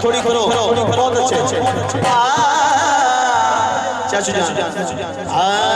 थोड़ी करो बहुत अच्छे चाचू जान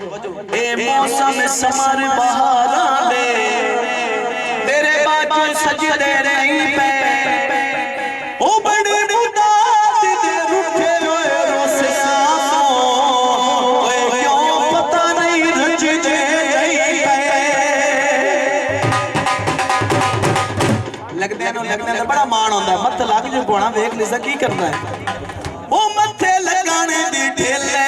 मौसम समर बहारा दे तेरे बाजू सजदे नहीं पे ओ बड़े मुदात दे रूठे होए रोस सामो ओए क्यों पता नहीं रज दे नहीं पे लगदे नु बड़ा मान होंदा है मत लग जो गोणा देख लिसा की करना है ओ मथे लगाने दी ढेले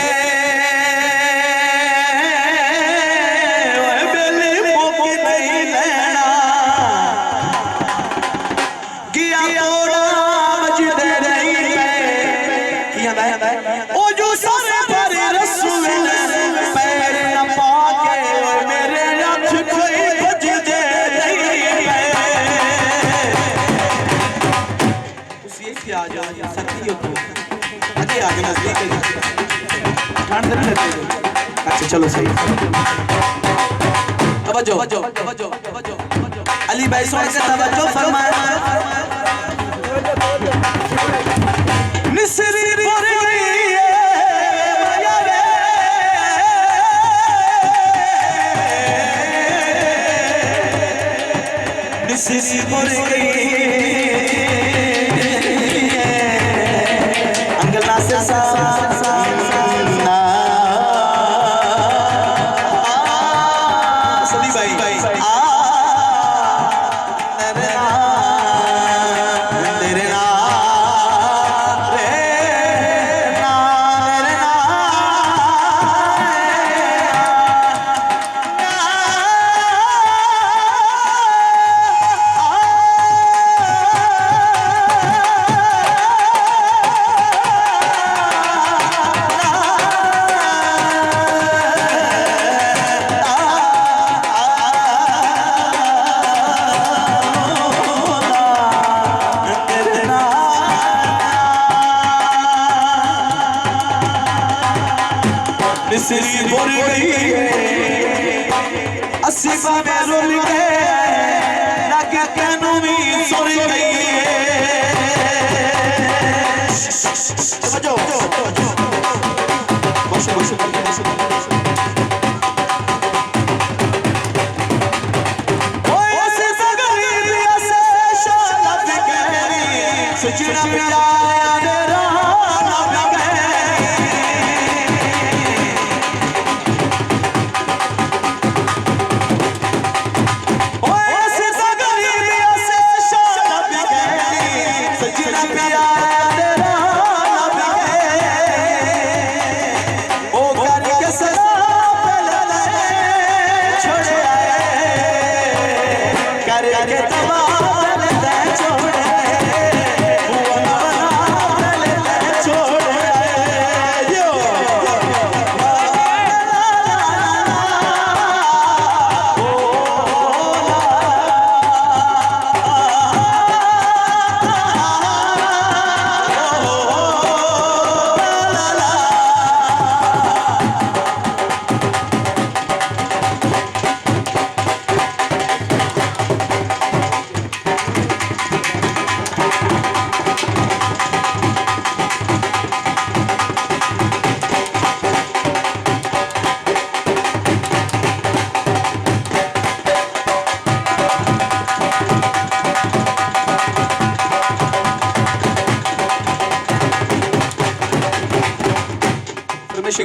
अच्छा चलो सही तवज्जो अली भाई सोने से तवज्जो फरमाया निसरी पर गई माया रे निसरी पर गई अंगला से सा निसरी बोल गई असीबा में रुल गए लगे कैनू भी सुन गई सजना प्यार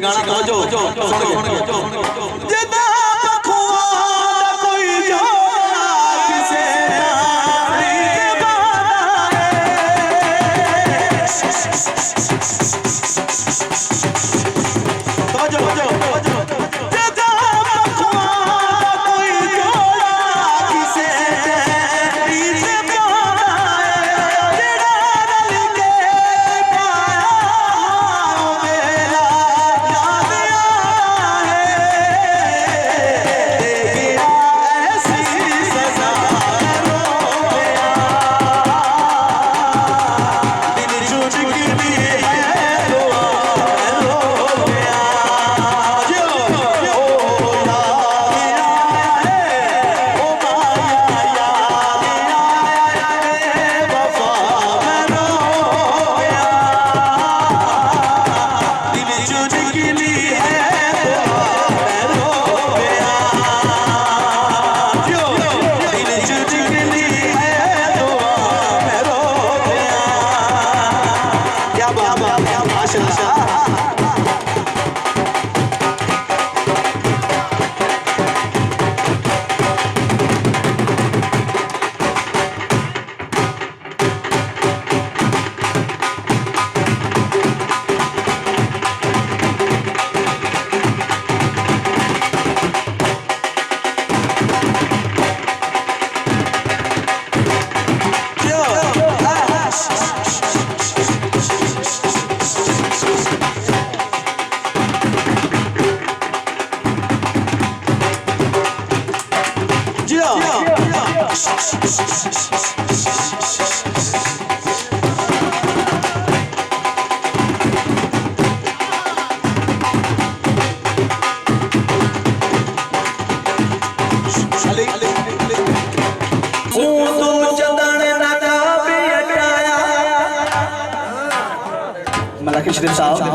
गाना समझो सुन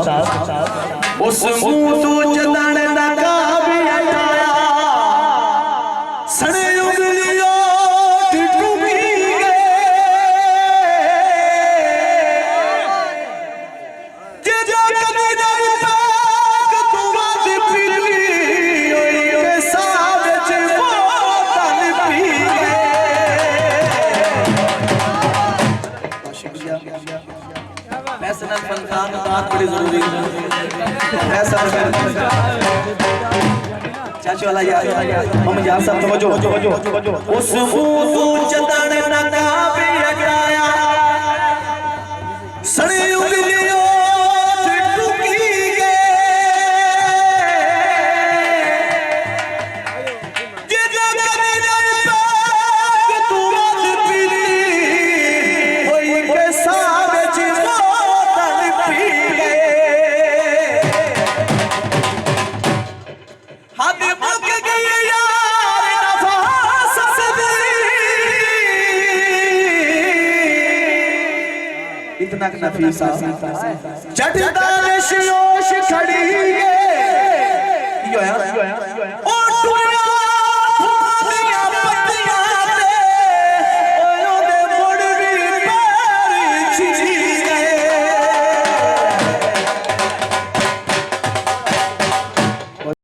के उस मुंह चदन नका भी हटाया सड़े उंगलियों टूटी गए जे जो कभी नहीं पाक तू मत पीली ओई के साथ वो तन पी गए पैसा फनकार दांत बड़ी जरूरी है चाची वाला यार हम यार सब समझो उस मुंह चदन नका भी हटाया सड़े उंगलियों टूटी गए जे जो कभी नहीं पाक तू मत पीली ओई के साथ वो तन पी गए इतना नफीसा चटदार शियोश खड़ी है यो है